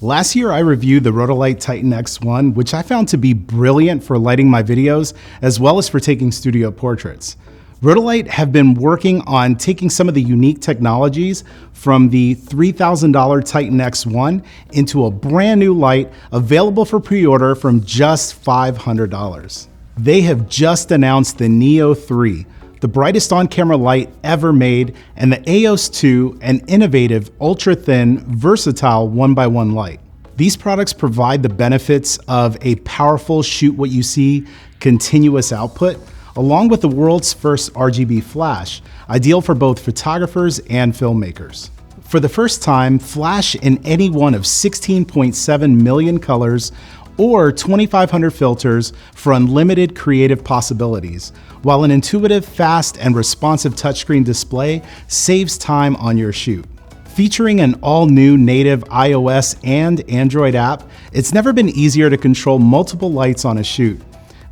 Last year, I reviewed the Rotolight Titan X1, which I found to be brilliant for lighting my videos, as well as for taking studio portraits. Rotolight have been working on taking some of the unique technologies from the $3,000 Titan X1 into a brand new light available for pre-order from just $500. They have just announced the Neo 3, the brightest on-camera light ever made, and the Aeos 2, an innovative, ultra-thin, versatile 1x1 light. These products provide the benefits of a powerful shoot what you see continuous output, along with the world's first RGB flash, ideal for both photographers and filmmakers. For the first time, flash in any one of 16.7 million colors or 2,500 filters for unlimited creative possibilities, while an intuitive, fast, and responsive touchscreen display saves time on your shoot. Featuring an all-new native iOS and Android app, it's never been easier to control multiple lights on a shoot.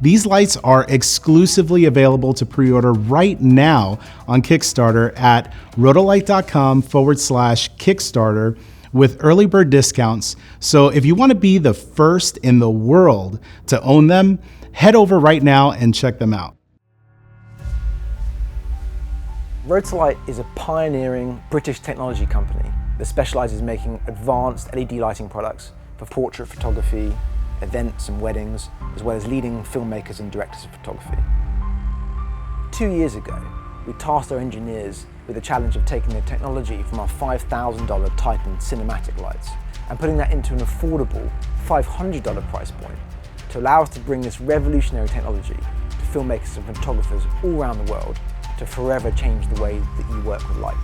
These lights are exclusively available to pre-order right now on Kickstarter at rotolight.com/Kickstarter with early bird discounts. So if you want to be the first in the world to own them, head over right now and check them out. Rotolight is a pioneering British technology company that specializes in making advanced LED lighting products for portrait photography, events and weddings, as well as leading filmmakers and directors of photography. 2 years ago, we tasked our engineers with the challenge of taking the technology from our $5,000 Titan cinematic lights and putting that into an affordable $500 price point to allow us to bring this revolutionary technology to filmmakers and photographers all around the world to forever change the way that you work with light.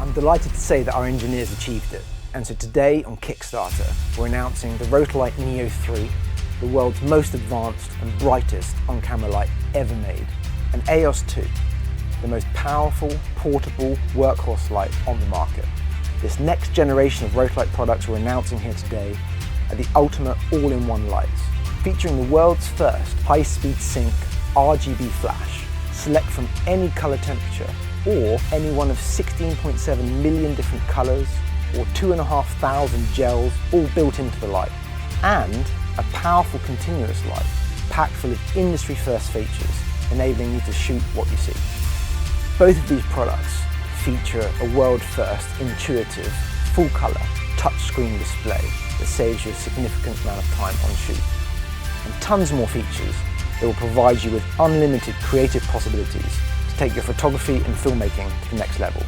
I'm delighted to say that our engineers achieved it. And so today on Kickstarter, we're announcing the Rotolight Neo 3, the world's most advanced and brightest on-camera light ever made, and Aeos 2, the most powerful, portable workhorse light on the market. This next generation of Rotolight products we're announcing here today are the ultimate all-in-one lights, featuring the world's first high-speed sync RGB flash. Select from any color temperature or any one of 16.7 million different colors or 2,500 gels all built into the light, and a powerful continuous light packed full of industry-first features, enabling you to shoot what you see. Both of these products feature a world-first, intuitive, full-color touchscreen display that saves you a significant amount of time on shoot, and tons more features that will provide you with unlimited creative possibilities to take your photography and filmmaking to the next level.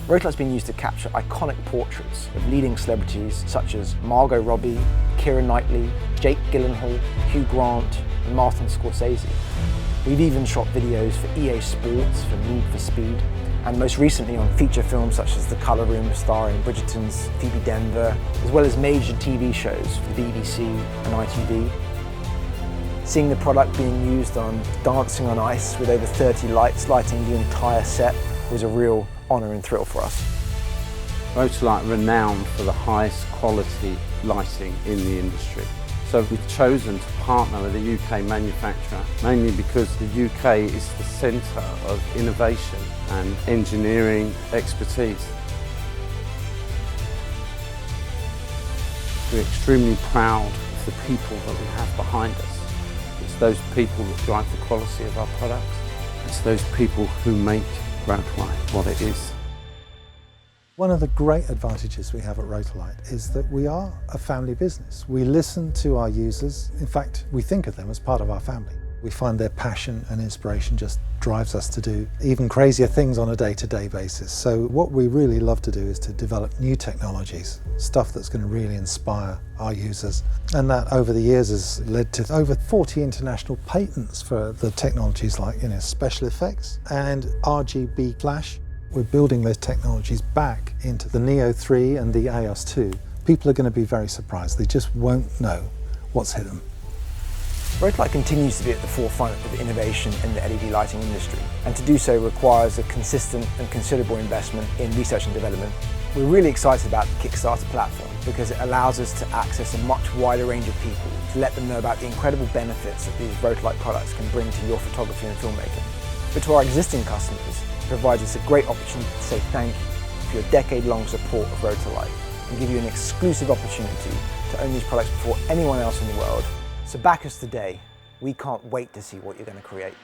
Rotolight's been used to capture iconic portraits of leading celebrities such as Margot Robbie, Keira Knightley, Jake Gyllenhaal, Hugh Grant, and Martin Scorsese. We've even shot videos for EA Sports, for Need for Speed, and most recently on feature films such as The Colour Room starring Bridgerton's Phoebe Denver, as well as major TV shows for the BBC and ITV. Seeing the product being used on Dancing on Ice with over 30 lights lighting the entire set was a real honour and thrill for us. Rotolight are renowned for the highest quality lighting in the industry. So we've chosen to partner with a UK manufacturer, mainly because the UK is the centre of innovation and engineering expertise. We're extremely proud of the people that we have behind us. It's those people that drive the quality of our products. It's those people who make Rotolight what it is. One of the great advantages we have at Rotolight is that we are a family business. We listen to our users. In fact, we think of them as part of our family. We find their passion and inspiration just drives us to do even crazier things on a day-to-day basis. So what we really love to do is to develop new technologies, stuff that's going to really inspire our users. And that over the years has led to over 40 international patents for the technologies like special effects and RGB flash. We're building those technologies back into the Neo 3 and the Aeos 2. People are going to be very surprised. They just won't know what's hidden. Rotolight continues to be at the forefront of innovation in the LED lighting industry, and to do so requires a consistent and considerable investment in research and development. We're really excited about the Kickstarter platform because it allows us to access a much wider range of people to let them know about the incredible benefits that these Rotolight products can bring to your photography and filmmaking. But to our existing customers, it provides us a great opportunity to say thank you for your decade-long support of Rotolight and give you an exclusive opportunity to own these products before anyone else in the world. So back us today. We can't wait to see what you're going to create.